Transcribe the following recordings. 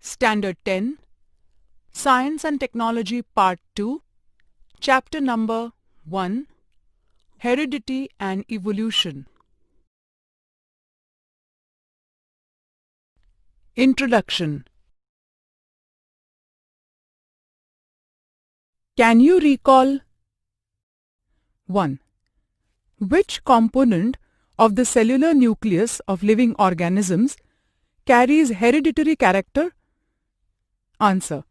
Standard 10, Science and Technology Part 2, Chapter Number 1, Heredity and Evolution. Introduction. Can you recall 1. Which component of the cellular nucleus of living organisms carries hereditary character? Answer.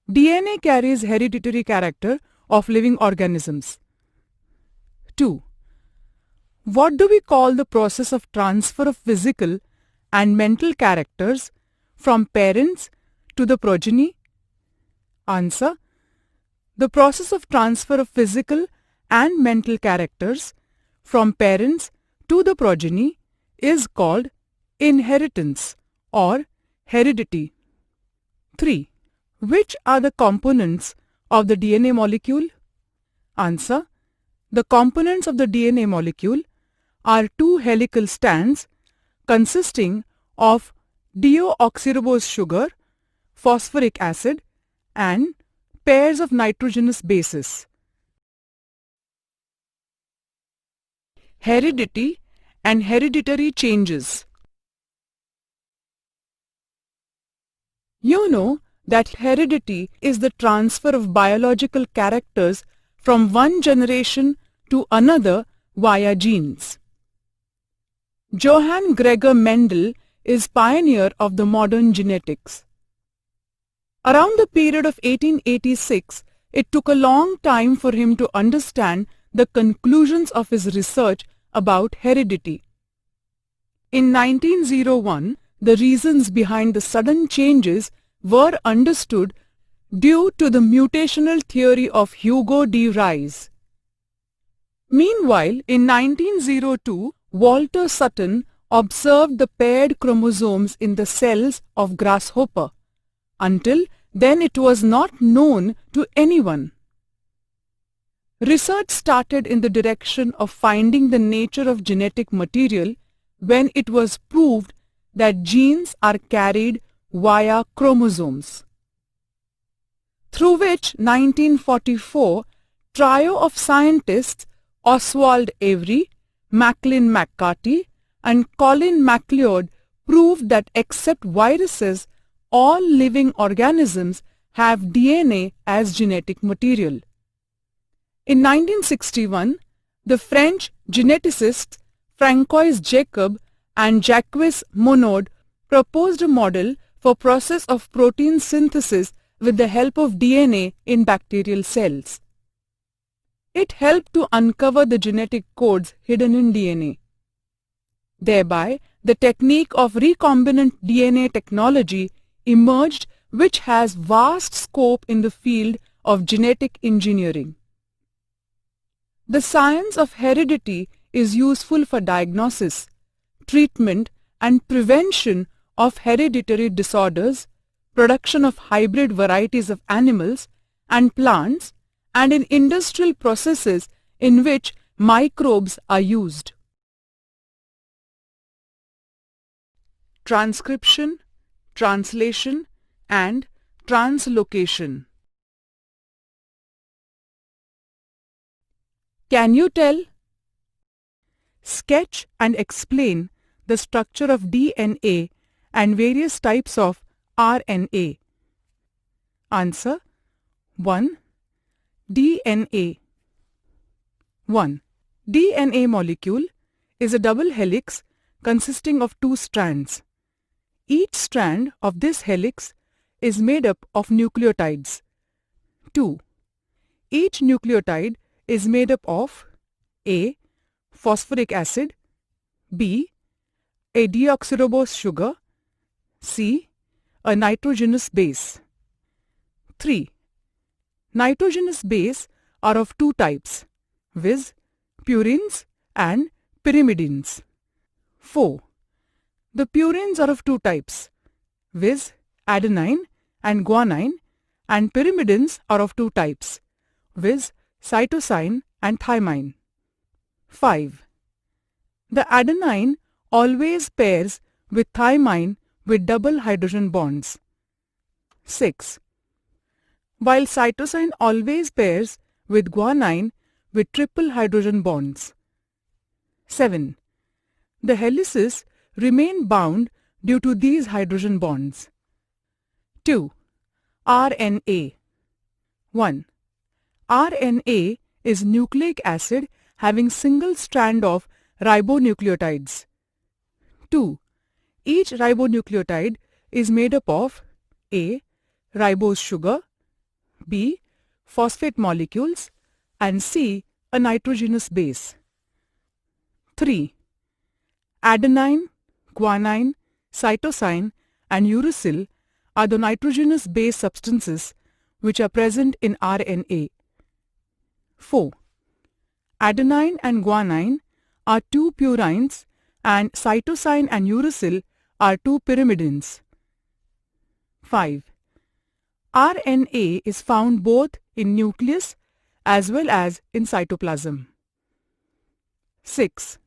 DNA carries hereditary character of living organisms. 2. What do we call the process of transfer of physical and mental characters from parents to the progeny? Answer. The process of transfer of physical and mental characters from parents to the progeny is called inheritance or heredity. 3. Which are the components of the DNA molecule? Answer. The components of the DNA molecule are two helical strands consisting of deoxyribose sugar, phosphoric acid, and pairs of nitrogenous bases. Heredity and hereditary changes. You know that heredity is the transfer of biological characters from one generation to another via genes. Johann Gregor Mendel is pioneer of the modern genetics. Around the period of 1886, it took a long time for him to understand the conclusions of his research about heredity. In 1901, the reasons behind the sudden changes were understood due to the mutational theory of Hugo de Vries. Meanwhile, in 1902, Walter Sutton observed the paired chromosomes in the cells of grasshopper. Until then it was not known to anyone. Research started in the direction of finding the nature of genetic material when it was proved that genes are carried via chromosomes. Through which 1944 trio of scientists Oswald Avery, Macklin McCarty and Colin MacLeod proved that except viruses, all living organisms have DNA as genetic material. In 1961, the French geneticists Francois Jacob and Jacques Monod proposed a model for process of protein synthesis with the help of DNA in bacterial cells. It helped to uncover the genetic codes hidden in DNA. Thereby, the technique of recombinant DNA technology emerged, which has vast scope in the field of genetic engineering. The science of heredity is useful for diagnosis, treatment and prevention of hereditary disorders, production of hybrid varieties of animals and plants, and in industrial processes in which microbes are used. Transcription, translation and translocation. Can you tell? Sketch and explain the structure of DNA and various types of RNA. Answer. 1. DNA. 1. DNA molecule is a double helix consisting of two strands. Each strand of this helix is made up of nucleotides. 2. Each nucleotide is made up of A. Phosphoric acid, B. A deoxyribose sugar, C. A nitrogenous base. 3. Nitrogenous base are of two types, viz. Purines and pyrimidines. 4. The purines are of two types, viz. Adenine and guanine, and pyrimidines are of two types, viz. Cytosine and thymine. 5. The adenine always pairs with thymine with double hydrogen bonds. 6. While cytosine always pairs with guanine with triple hydrogen bonds. 7. The helices remain bound due to these hydrogen bonds. 2. RNA. 1. RNA is nucleic acid having single strand of ribonucleotides. 2. Each ribonucleotide is made up of A. Ribose sugar, B. Phosphate molecules, and C. A nitrogenous base. 3. Adenine, guanine, cytosine, and uracil are the nitrogenous base substances which are present in RNA. 4. Adenine and guanine are two purines and cytosine and uracil are two pyrimidines. 5. RNA is found both in nucleus as well as in cytoplasm. 6.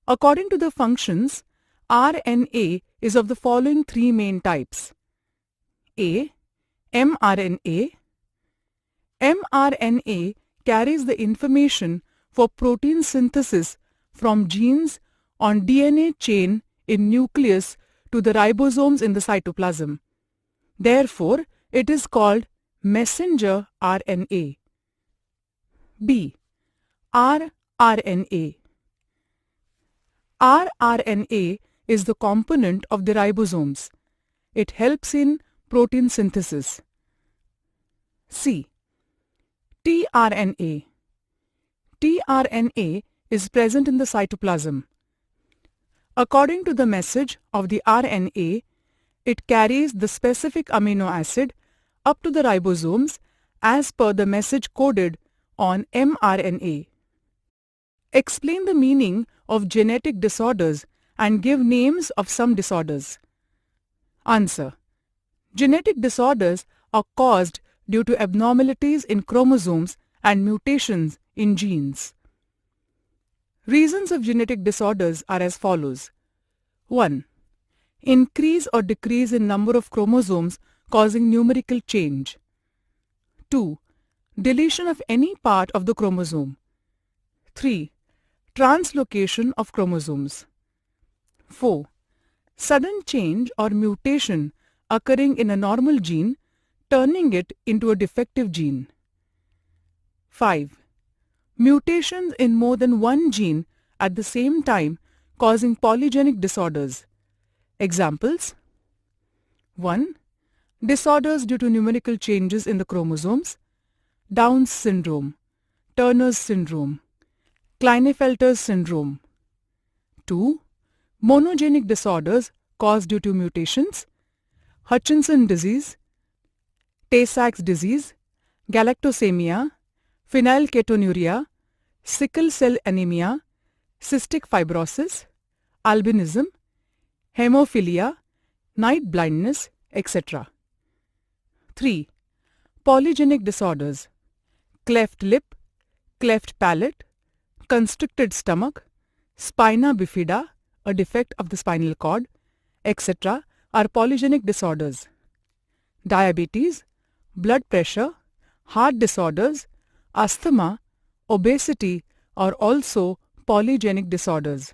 According to the functions, RNA is of the following three main types. A. mRNA. mRNA carries the information for protein synthesis from genes on DNA chain in nucleus to the ribosomes in the cytoplasm. Therefore, it is called messenger RNA. B. rRNA. rRNA is the component of the ribosomes. It helps in protein synthesis. C. tRNA. tRNA is present in the cytoplasm. According to the message of the RNA, it carries the specific amino acid up to the ribosomes as per the message coded on mRNA. Explain the meaning of genetic disorders and give names of some disorders. Answer. Genetic disorders are caused due to abnormalities in chromosomes and mutations in genes. Reasons of genetic disorders are as follows. 1. Increase or decrease in number of chromosomes causing numerical change. 2. Deletion of any part of the chromosome. 3. Translocation of chromosomes. 4. Sudden change or mutation occurring in a normal gene, turning it into a defective gene. 5. Mutations in more than one gene at the same time causing polygenic disorders. Examples: 1. Disorders due to numerical changes in the chromosomes, Down's syndrome, Turner's syndrome, Klinefelter's syndrome. 2. Monogenic disorders caused due to mutations, Hutchinson disease, Tay-Sachs disease, galactosemia, phenylketonuria, sickle cell anemia, cystic fibrosis, albinism, hemophilia, night blindness, etc. 3. Polygenic disorders: cleft lip, cleft palate, constricted stomach, spina bifida, a defect of the spinal cord, etc. are polygenic disorders. Diabetes, blood pressure, heart disorders, asthma, obesity are also polygenic disorders.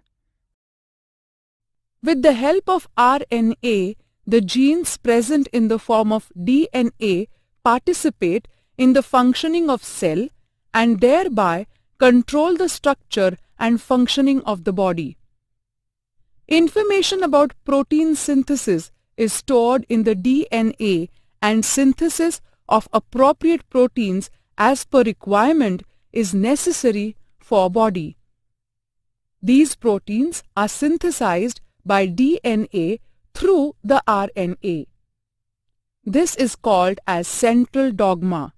With the help of RNA, the genes present in the form of DNA participate in the functioning of cell and thereby control the structure and functioning of the body. Information about protein synthesis is stored in the DNA, and synthesis of appropriate proteins as per requirement is necessary for body. These proteins are synthesized by DNA through the RNA. This is called as central dogma.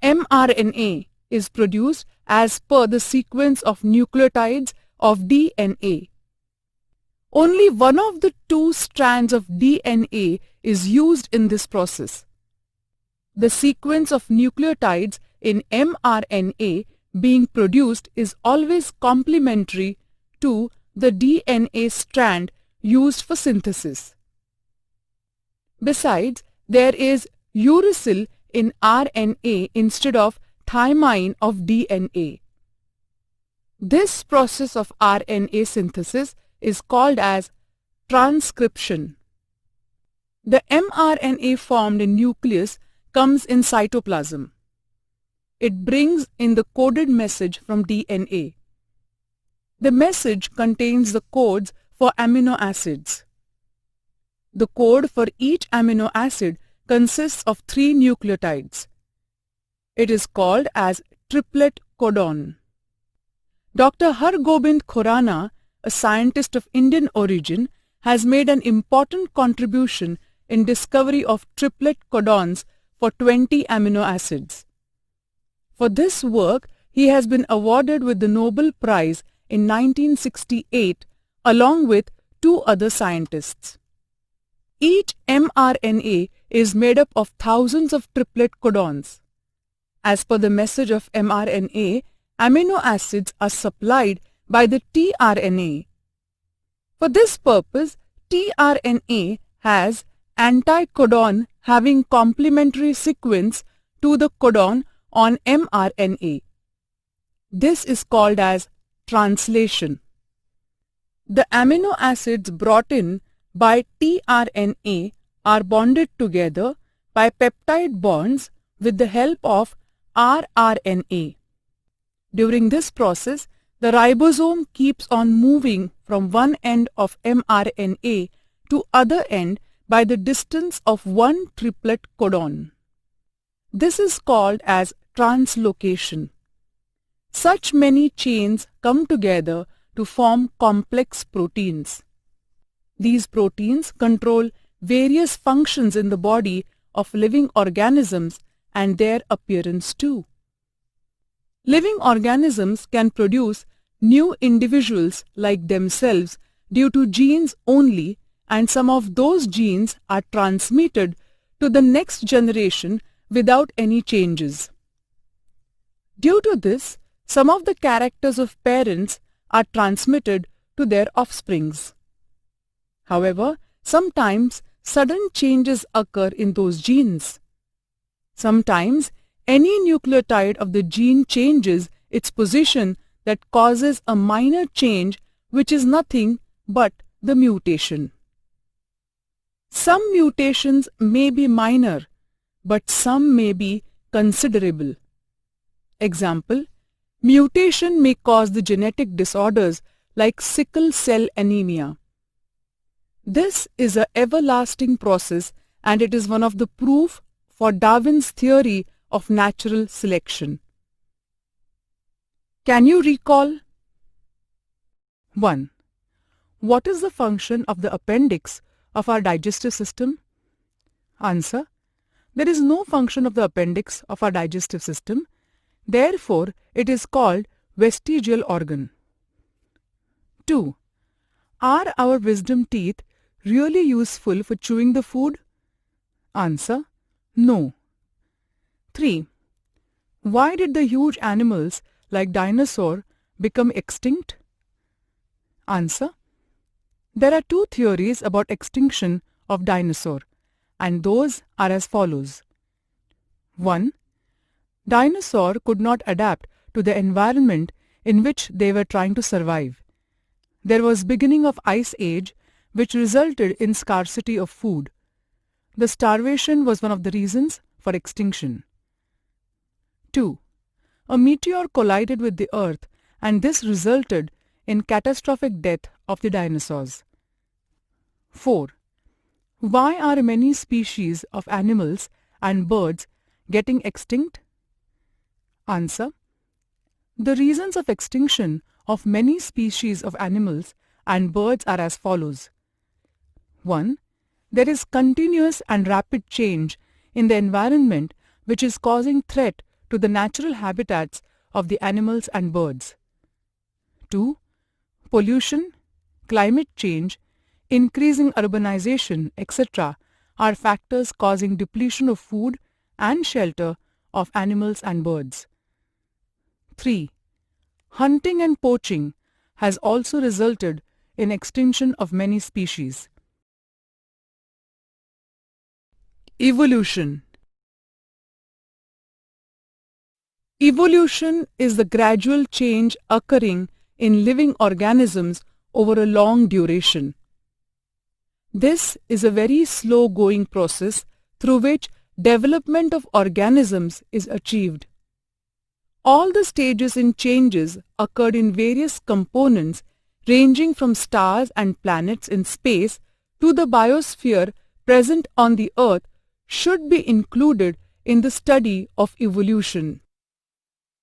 mRNA is produced as per the sequence of nucleotides of DNA. Only one of the two strands of DNA is used in this process. The sequence of nucleotides in mRNA being produced is always complementary to the DNA strand used for synthesis. Besides, there is uracil in RNA instead of thymine of DNA. This process of RNA synthesis is called as transcription. The mRNA formed in nucleus comes in cytoplasm. It brings in the coded message from DNA. The message contains the codes for amino acids. The code for each amino acid consists of 3 nucleotides. It is called as triplet codon. Dr. Hargobind Khorana, a scientist of Indian origin, has made an important contribution in discovery of triplet codons for 20 amino acids. For this work, he has been awarded with the Nobel Prize in 1968 along with 2 other scientists. Each mRNA is made up of thousands of triplet codons. As per the message of mRNA, amino acids are supplied by the tRNA. For this purpose, tRNA has anticodon having complementary sequence to the codon on mRNA. This is called as translation. The amino acids brought in by tRNA are bonded together by peptide bonds with the help of rRNA. During this process, the ribosome keeps on moving from one end of mRNA to other end by the distance of one triplet codon. This is called as translocation. Such many chains come together to form complex proteins. These proteins control various functions in the body of living organisms and their appearance too. Living organisms can produce new individuals like themselves due to genes only, and some of those genes are transmitted to the next generation without any changes. Due to this, some of the characters of parents are transmitted to their offsprings. However, sometimes sudden changes occur in those genes. Sometimes any nucleotide of the gene changes its position that causes a minor change which is nothing but the mutation. Some mutations may be minor, but some may be considerable. Example, mutation may cause the genetic disorders like sickle cell anemia. This is an everlasting process and it is one of the proof for Darwin's theory of natural selection. Can you recall? 1. What is the function of the appendix of our digestive system? Answer. There is no function of the appendix of our digestive system. Therefore, it is called vestigial organ. 2. Are our wisdom teeth really useful for chewing the food? Answer. No. 3. Why did the huge animals like dinosaur become extinct? Answer. There are 2 theories about extinction of dinosaur, and those are as follows. 1. Dinosaur could not adapt to the environment in which they were trying to survive. There was beginning of ice age which resulted in scarcity of food. The starvation was one of the reasons for extinction. 2. A meteor collided with the earth and this resulted in catastrophic death of the dinosaurs. 4. Why are many species of animals and birds getting extinct? Answer. The reasons of extinction of many species of animals and birds are as follows. 1. There is continuous and rapid change in the environment which is causing threat to the natural habitats of the animals and birds. 2. Pollution, climate change, increasing urbanization, etc. are factors causing depletion of food and shelter of animals and birds. 3. Hunting and poaching has also resulted in extinction of many species. Evolution. Evolution is the gradual change occurring in living organisms over a long duration. This is a very slow-going process through which development of organisms is achieved. All the stages in changes occurred in various components ranging from stars and planets in space to the biosphere present on the Earth should be included in the study of evolution.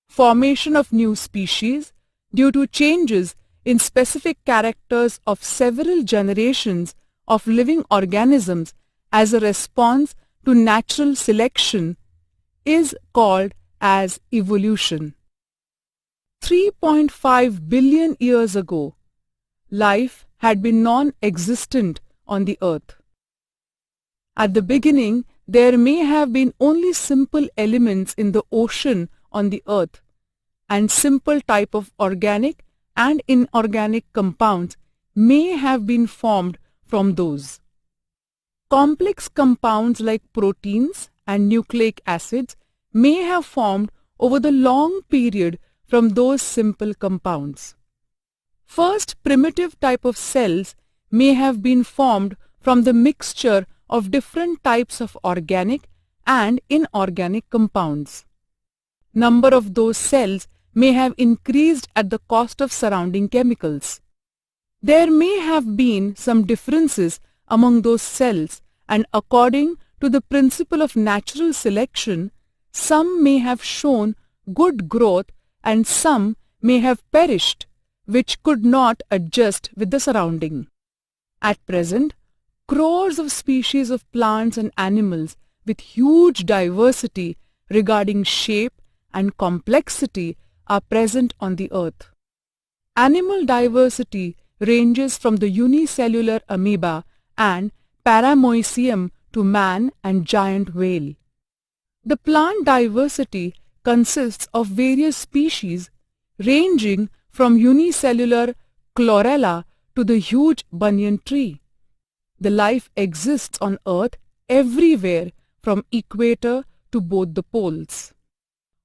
Formation of new species due to changes in specific characters of several generations of living organisms as a response to natural selection is called as evolution. 3.5 billion years ago, life had been non-existent on the Earth. At the beginning, there may have been only simple elements in the ocean on the Earth, and simple type of organic and inorganic compounds may have been formed from those. Complex compounds like proteins and nucleic acids may have formed over the long period from those simple compounds. First primitive type of cells may have been formed from the mixture of different types of organic and inorganic compounds. Number of those cells may have increased at the cost of surrounding chemicals. There may have been some differences among those cells, and according to the principle of natural selection, some may have shown good growth and some may have perished, which could not adjust with the surrounding. At present, crores of species of plants and animals with huge diversity regarding shape and complexity are present on the Earth. Animal diversity ranges from the unicellular amoeba and Paramoecium to man and giant whale. The plant diversity consists of various species ranging from unicellular chlorella to the huge banyan tree. The life exists on Earth everywhere from equator to both the poles.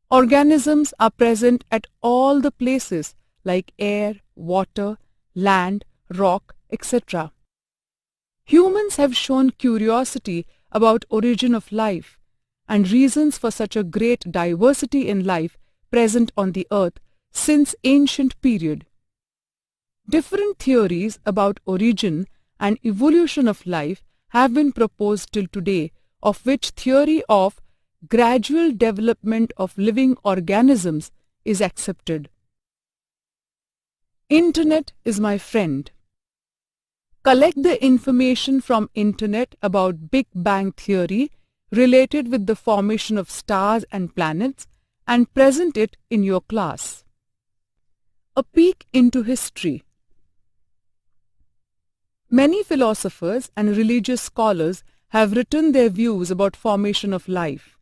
Organisms are present at all the places like air, water, land, rock, etc. Humans have shown curiosity about origin of life and reasons for such a great diversity in life present on the Earth since ancient period. Different theories about origin and evolution of life have been proposed till today, of which theory of gradual development of living organisms is accepted. Internet is my friend. Collect the information from Internet about Big Bang theory related with the formation of stars and planets and present it in your class. A peek into history. Many philosophers and religious scholars have written their views about formation of life.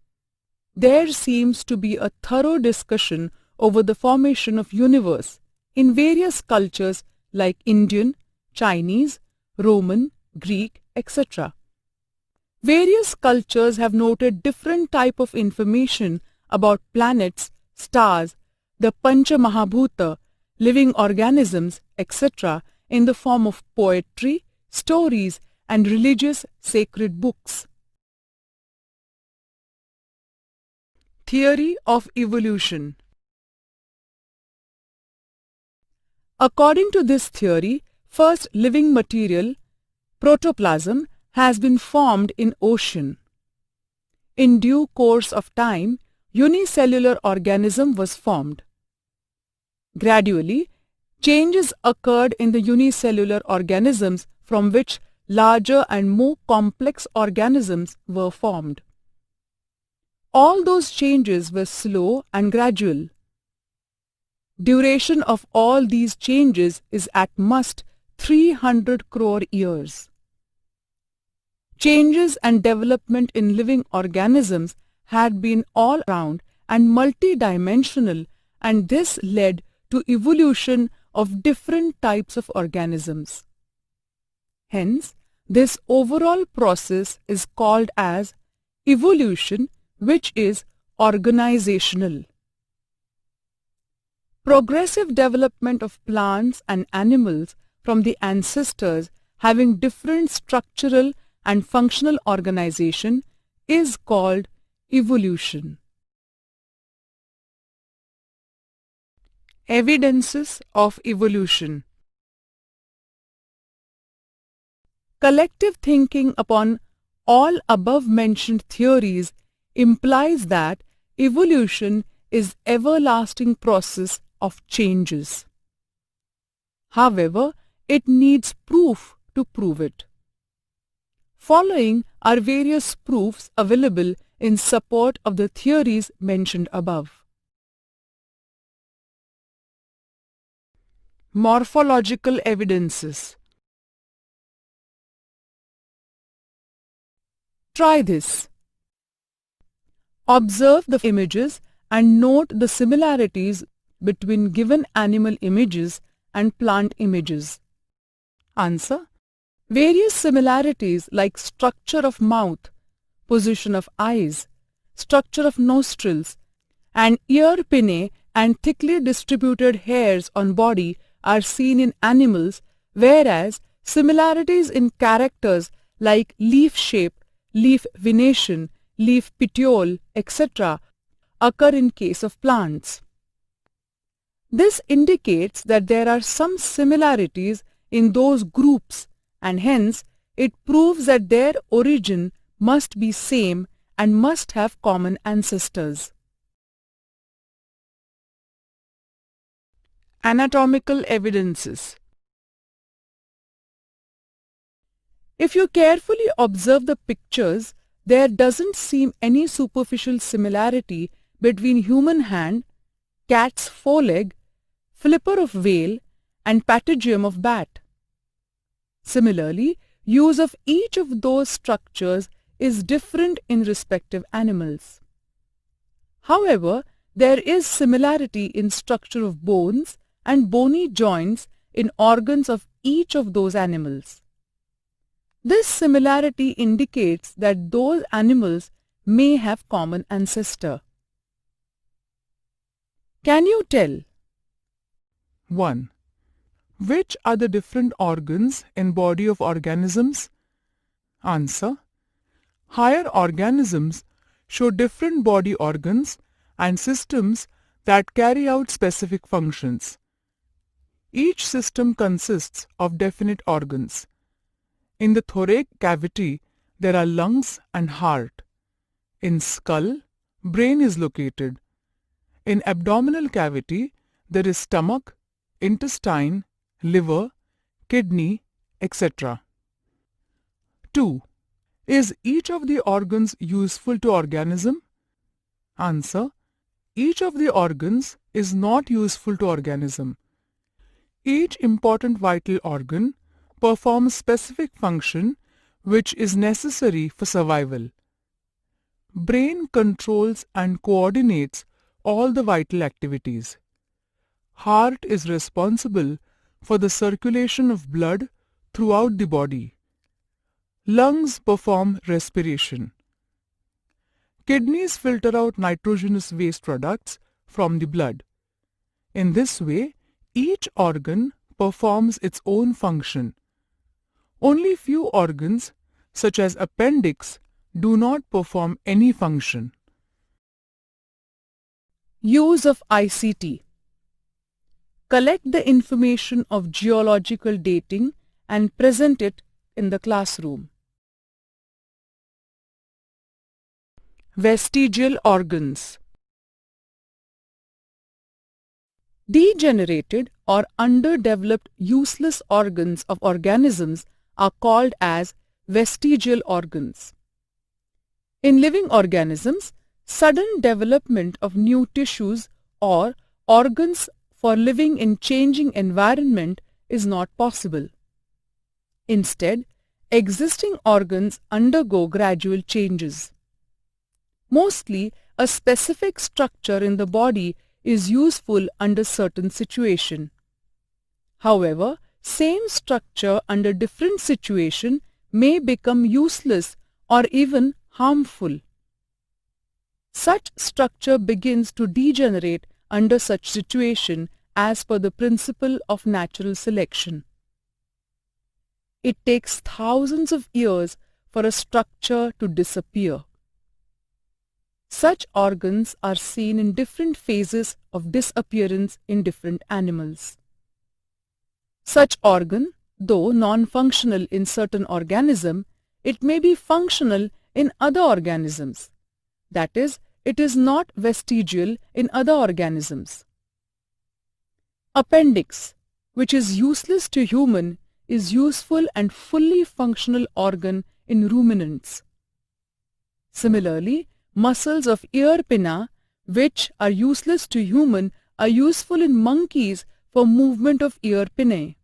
There seems to be a thorough discussion over the formation of universe in various cultures like Indian, Chinese, Roman, Greek, etc. Various cultures have noted different type of information about planets, stars, the Pancha Mahabhuta, living organisms, etc. in the form of poetry, stories and religious sacred books. Theory of evolution. According to this theory, first living material, protoplasm, has been formed in ocean. In due course of time, unicellular organism was formed. Gradually, changes occurred in the unicellular organisms from which larger and more complex organisms were formed. All those changes were slow and gradual. Duration of all these changes is at most 300 crore years. Changes and development in living organisms had been all around and multidimensional, and this led to evolution of different types of organisms. Hence, this overall process is called as evolution, which is organizational. Progressive development of plants and animals from the ancestors having different structural and functional organization is called evolution. Evidences of evolution. Collective thinking upon all above-mentioned theories implies that evolution is everlasting process of changes. However, it needs proof to prove it. Following are various proofs available in support of the theories mentioned above. Morphological evidences. Try this. Observe the images and note the similarities between given animal images and plant images. Answer. Various similarities like structure of mouth, position of eyes, structure of nostrils, and ear pinnae and thickly distributed hairs on body are seen in animals, whereas similarities in characters like leaf shape, leaf venation, leaf petiole, etc. occur in case of plants. This indicates that there are some similarities in those groups, and hence it proves that their origin must be same and must have common ancestors. Anatomical evidences. If you carefully observe the pictures, there doesn't seem any superficial similarity between human hand, cat's foreleg, flipper of whale, and patagium of bat. Similarly, use of each of those structures is different in respective animals. However, there is similarity in structure of bones and bony joints in organs of each of those animals. This similarity indicates that those animals may have common ancestor. Can you tell? 1. Which are the different organs in body of organisms? Answer. Higher organisms show different body organs and systems that carry out specific functions. Each system consists of definite organs. In the thoracic cavity, there are lungs and heart. In skull, brain is located. In abdominal cavity, there is stomach, intestine, liver, kidney, etc. 2. Is each of the organs useful to organism? Answer. Each of the organs is not useful to organism. Each important vital organ performs specific function which is necessary for survival. Brain controls and coordinates all the vital activities. Heart is responsible for the circulation of blood throughout the body. Lungs perform respiration. Kidneys filter out nitrogenous waste products from the blood. In this way, each organ performs its own function. Only few organs, such as appendix, do not perform any function. Use of ICT. Collect the information of geological dating and present it in the classroom. Vestigial organs. Degenerated or underdeveloped useless organs of organisms are called as vestigial organs. In living organisms, sudden development of new tissues or organs for living in changing environment is not possible. Instead, existing organs undergo gradual changes. Mostly, a specific structure in the body is useful under certain situation. However, same structure under different situation may become useless or even harmful. Such structure begins to degenerate under such situation as per the principle of natural selection. It takes thousands of years for a structure to disappear. Such organs are seen in different phases of disappearance in different animals. Such organ, though non-functional in certain organism, it may be functional in other organisms. That is, it is not vestigial in other organisms. Appendix, which is useless to human, is useful and fully functional organ in ruminants. Similarly, muscles of ear pinna, which are useless to human, are useful in monkeys for movement of ear pinnae.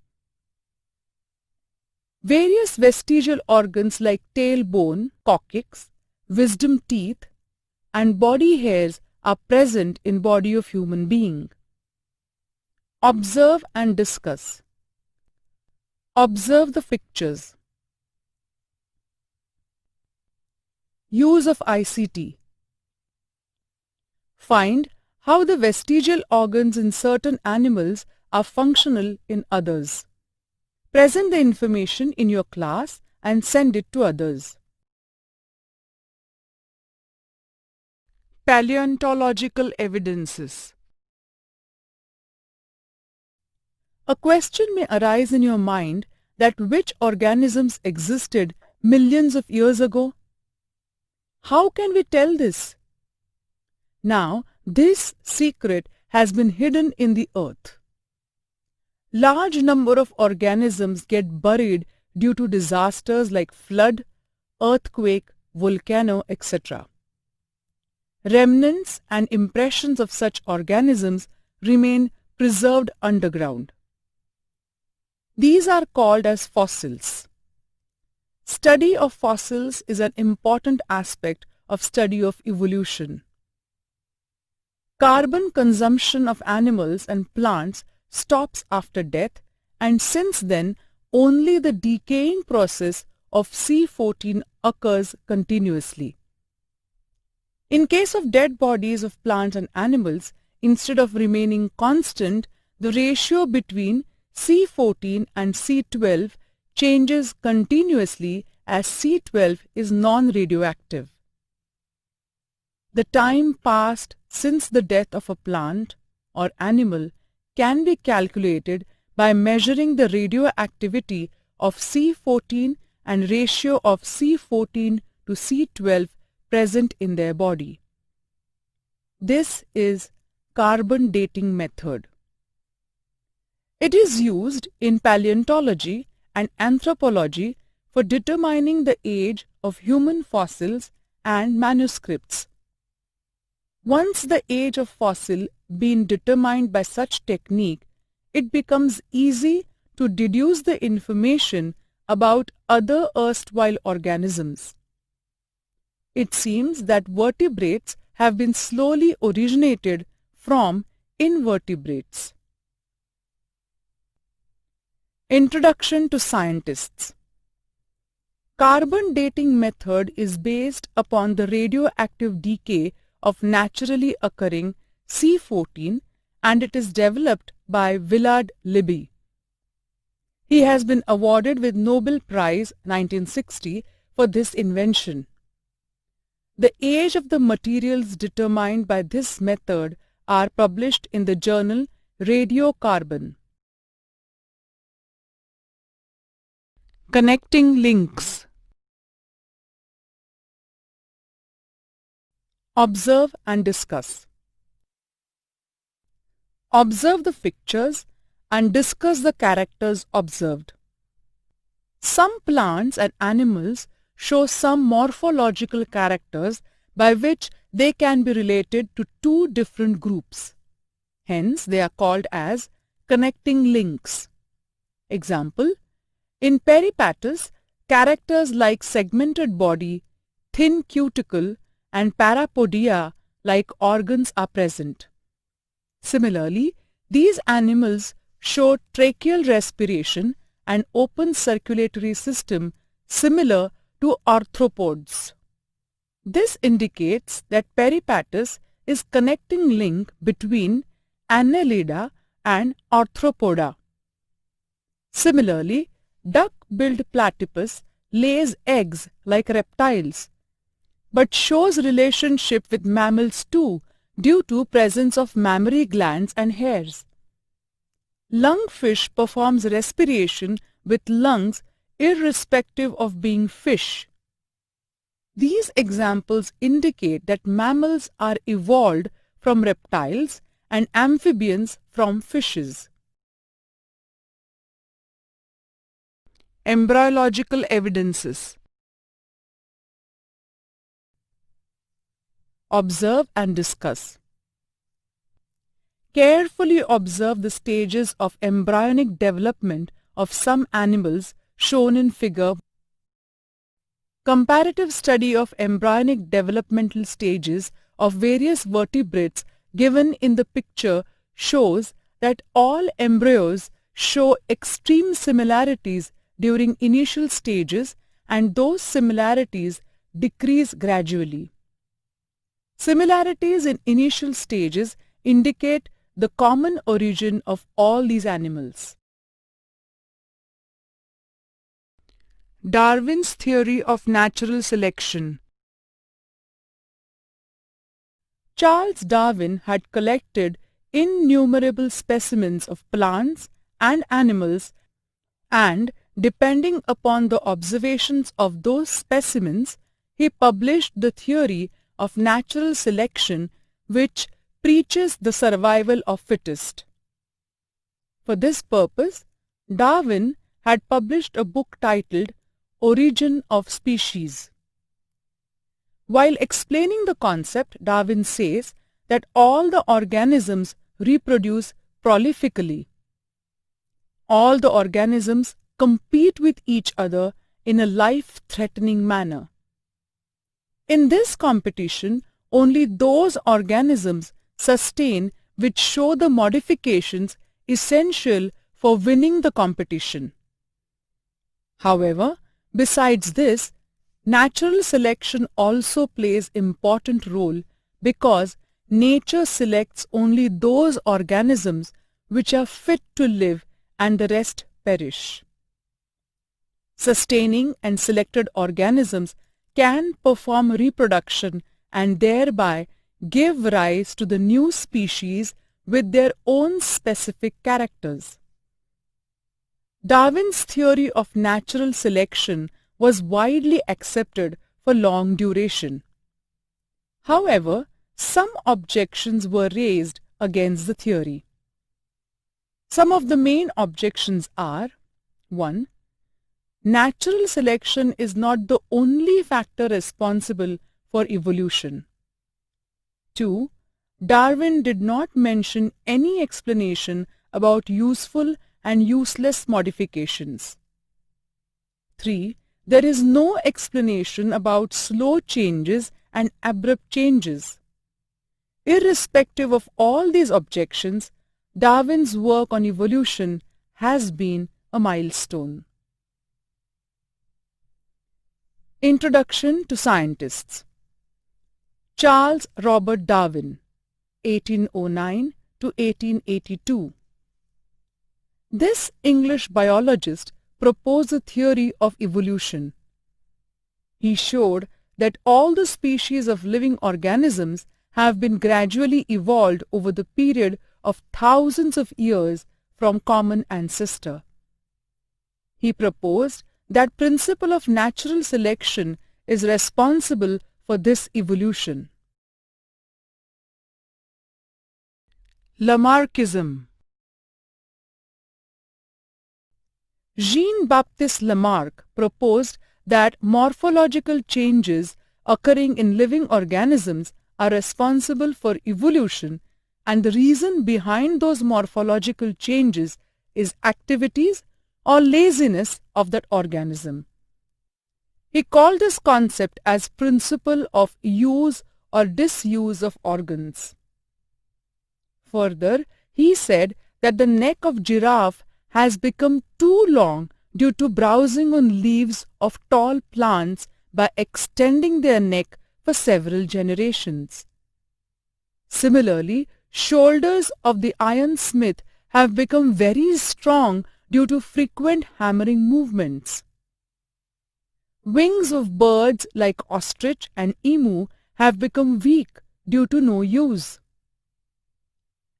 Various vestigial organs like tailbone, coccyx, wisdom teeth, and body hairs are present in body of human being. Observe and discuss. Observe the pictures. Use of ICT. Find how the vestigial organs in certain animals are functional in others. Present the information in your class and send it to others. Paleontological evidences. A question may arise in your mind that which organisms existed millions of years ago? How can we tell this? Now, this secret has been hidden in the earth. Large number of organisms get buried due to disasters like flood, earthquake, volcano, etc. Remnants and impressions of such organisms remain preserved underground. These are called as fossils. Study of fossils is an important aspect of study of evolution. Carbon consumption of animals and plants stops after death, and since then only the decaying process of C14 occurs continuously. In case of dead bodies of plants and animals, instead of remaining constant, the ratio between C14 and C12 changes continuously as C12 is non-radioactive. The time passed since the death of a plant or animal can be calculated by measuring the radioactivity of C14 and ratio of C14 to C12 present in their body. This is carbon dating method. It is used in paleontology and anthropology for determining the age of human fossils and manuscripts. Once the age of fossil been determined by such technique, it becomes easy to deduce the information about other erstwhile organisms. It seems that vertebrates have been slowly originated from invertebrates. Introduction to scientists. Carbon dating method is based upon the radioactive decay of naturally occurring C14, and it is developed by Willard Libby. He has been awarded with Nobel Prize 1960 for this invention. The age of the materials determined by this method are published in the journal Radiocarbon. Connecting links. Observe and discuss. Observe the pictures and discuss the characters observed. Some plants and animals show some morphological characters by which they can be related to two different groups. Hence, they are called as connecting links. Example, in Peripatus, characters like segmented body, thin cuticle, and parapodia like organs are present. Similarly, these animals show tracheal respiration and open circulatory system similar to arthropods. This indicates that peripatus is connecting link between Annelida and Arthropoda. Similarly, duck-billed platypus lays eggs like reptiles, but shows relationship with mammals too due to presence of mammary glands and hairs. Lungfish performs respiration with lungs irrespective of being fish. These examples indicate that mammals are evolved from reptiles and amphibians from fishes. Embryological evidences. Observe and discuss. Carefully observe the stages of embryonic development of some animals shown in figure. Comparative study of embryonic developmental stages of various vertebrates given in the picture shows that all embryos show extreme similarities during initial stages, and those similarities decrease gradually. Similarities in initial stages indicate the common origin of all these animals. Darwin's theory of natural selection. Charles Darwin had collected innumerable specimens of plants and animals, and depending upon the observations of those specimens, he published the theory of natural selection, which preaches the survival of fittest. For this purpose, Darwin had published a book titled Origin of Species. While explaining the concept, Darwin says that all the organisms reproduce prolifically. All the organisms compete with each other in a life-threatening manner. In this competition, only those organisms sustain which show the modifications essential for winning the competition. However, besides this, natural selection also plays an important role because nature selects only those organisms which are fit to live and the rest perish. Sustaining and selected organisms can perform reproduction and thereby give rise to the new species with their own specific characters. Darwin's theory of natural selection was widely accepted for long duration. However, some objections were raised against the theory. Some of the main objections are: 1. Natural selection is not the only factor responsible for evolution. 2. Darwin did not mention any explanation about useful and useless modifications. 3. There is no explanation about slow changes and abrupt changes. Irrespective of all these objections, Darwin's work on evolution has been a milestone. Introduction to Scientists. Charles Robert Darwin, 1809 to 1882. This English biologist proposed a theory of evolution. He showed that all the species of living organisms have been gradually evolved over the period of thousands of years from common ancestor. He proposed that principle of natural selection is responsible for this evolution. Lamarckism. Jean-Baptiste Lamarck proposed that morphological changes occurring in living organisms are responsible for evolution, and the reason behind those morphological changes is activities or laziness of that organism. He called this concept as principle of use or disuse of organs. Further, he said that the neck of giraffe has become too long due to browsing on leaves of tall plants by extending their neck for several generations. Similarly, shoulders of the ironsmith have become very strong due to frequent hammering movements. Wings of birds like ostrich and emu have become weak due to no use.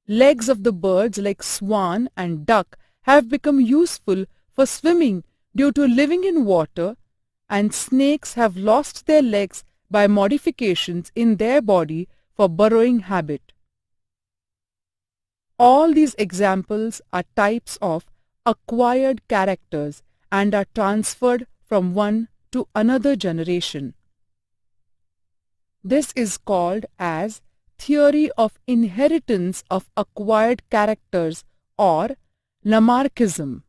Legs of the birds like swan and duck have become useful for swimming due to living in water, and snakes have lost their legs by modifications in their body for burrowing habit. All these examples are types of acquired characters and are transferred from one to another generation. This is called as theory of inheritance of acquired characters or Lamarckism.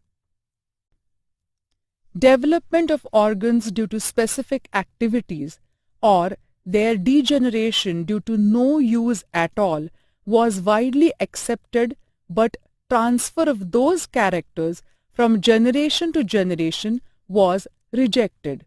Development of organs due to specific activities or their degeneration due to no use at all was widely accepted, but transfer of those characters from generation to generation was rejected.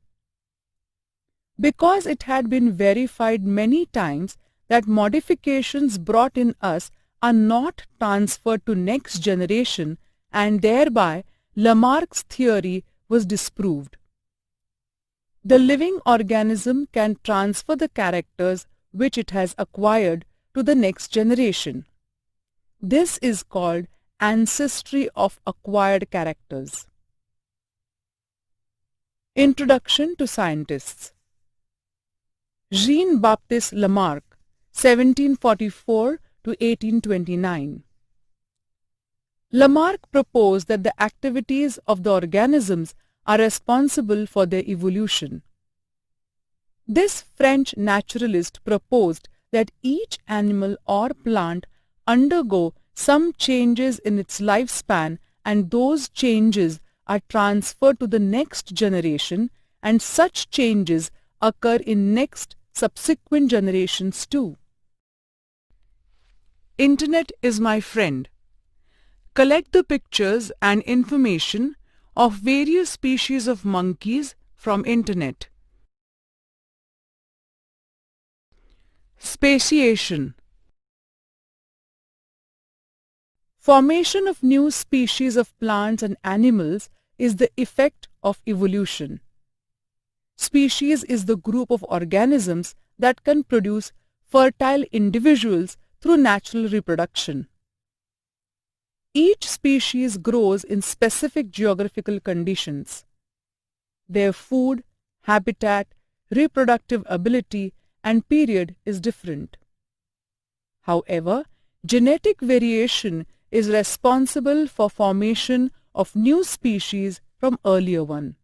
Because it had been verified many times that modifications brought in us are not transferred to next generation, and thereby Lamarck's theory was disproved. The living organism can transfer the characters which it has acquired to the next generation. This is called ancestry of acquired characters. Introduction to scientists. Jean-Baptiste Lamarck, 1744 to 1829. Lamarck proposed that the activities of the organisms are responsible for their evolution. This French naturalist proposed that each animal or plant undergo some changes in its lifespan, and those changes are transferred to the next generation, and such changes occur in next subsequent generations too. Internet is my friend. Collect the pictures and information of various species of monkeys from Internet. Speciation. Formation of new species of plants and animals is the effect of evolution. Species is the group of organisms that can produce fertile individuals through natural reproduction. Each species grows in specific geographical conditions. Their food, habitat, reproductive ability, and period is different. However, genetic variation is responsible for formation of new species from earlier one.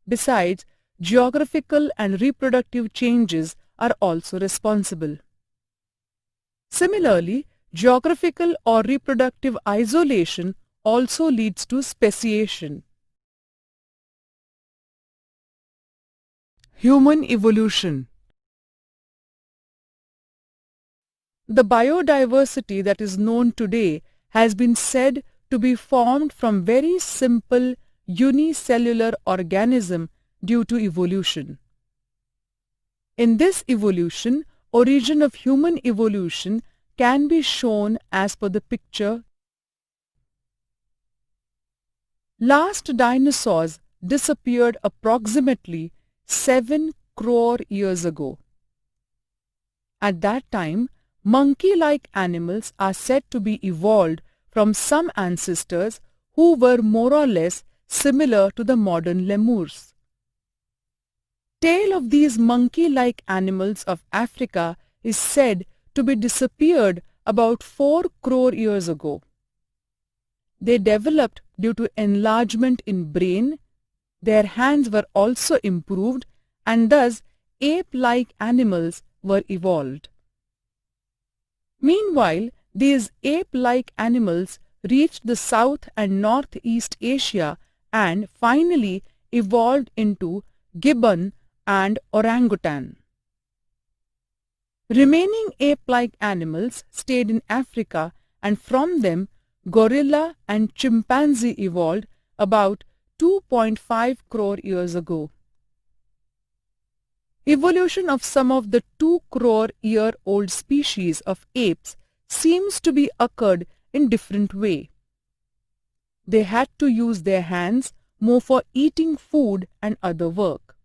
Besides, geographical and reproductive changes are also responsible. Similarly, geographical or reproductive isolation also leads to speciation. Human evolution. The biodiversity that is known today has been said to be formed from very simple unicellular organism due to evolution. In this evolution, origin of human evolution can be shown as per the picture. Last dinosaurs disappeared approximately 7 crore years ago. At that time, monkey-like animals are said to be evolved from some ancestors who were more or less similar to the modern lemurs. Tail of these monkey-like animals of Africa is said to be disappeared about 4 crore years ago. They developed due to enlargement in brain. Their hands were also improved, and thus ape-like animals were evolved. Meanwhile, these ape-like animals reached the South and Northeast Asia and finally evolved into gibbon and orangutan. Remaining ape-like animals stayed in Africa, and from them gorilla and chimpanzee evolved about 2.5 crore years ago. evolution of some of the 2 crore-year-old species of apes seems to be occurred in different way. They had to use their hands more for eating food and other work.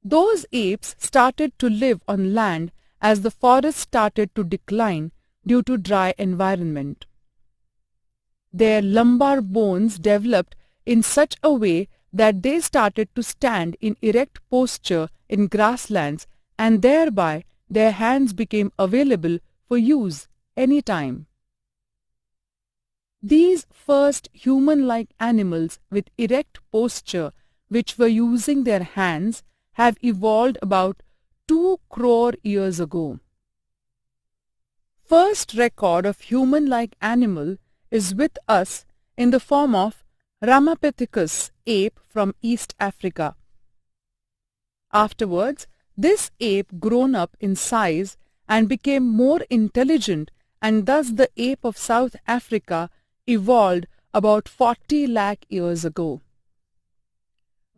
Those apes started to live on land as the forest started to decline due to dry environment. Their lumbar bones developed in such a way that they started to stand in erect posture in grasslands, and thereby their hands became available for use any time. These first human-like animals with erect posture which were using their hands have evolved about 2 crore years ago. First record of human-like animal is with us in the form of Ramapithecus ape from East Africa. Afterwards, this ape grown up in size and became more intelligent, and thus the ape of South Africa evolved about 40 lakh years ago.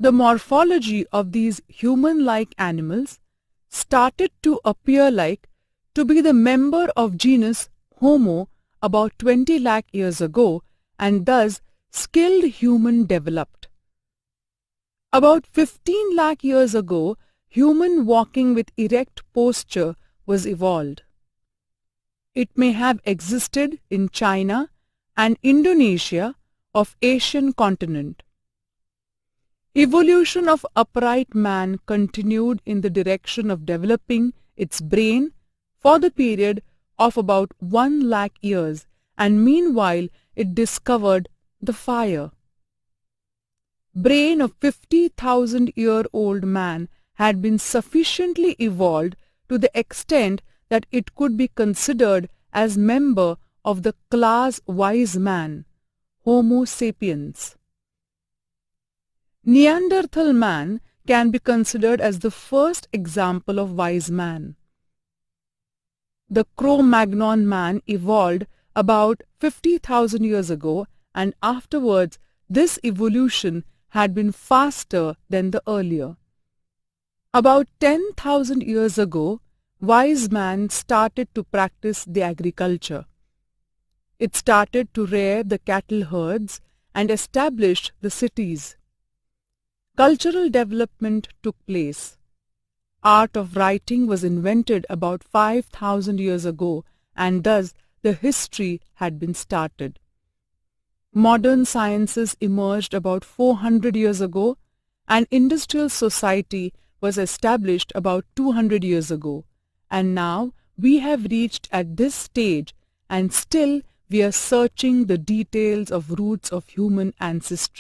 The morphology of these human-like animals started to appear like to be the member of genus Homo about 20 lakh years ago, and thus skilled human developed. About 15 lakh years ago, human walking with erect posture was evolved. It may have existed in China and Indonesia of Asian continent. Evolution of upright man continued in the direction of developing its brain for the period of about 1 lakh years, and meanwhile it discovered the fire. Brain of 50,000-year-old man had been sufficiently evolved to the extent that it could be considered as member of the class wise man, Homo sapiens. Neanderthal man can be considered as the first example of wise man. The Cro-Magnon man evolved about 50,000 years ago, and afterwards this evolution had been faster than the earlier. About 10,000 years ago, wise man started to practice the agriculture. It started to rear the cattle herds and established the cities. Cultural development took place. Art of writing was invented about 5,000 years ago, and thus the history had been started. Modern sciences emerged about 400 years ago, and industrial society was established about 200 years ago. And now we have reached at this stage, and still we are searching the details of roots of human ancestry.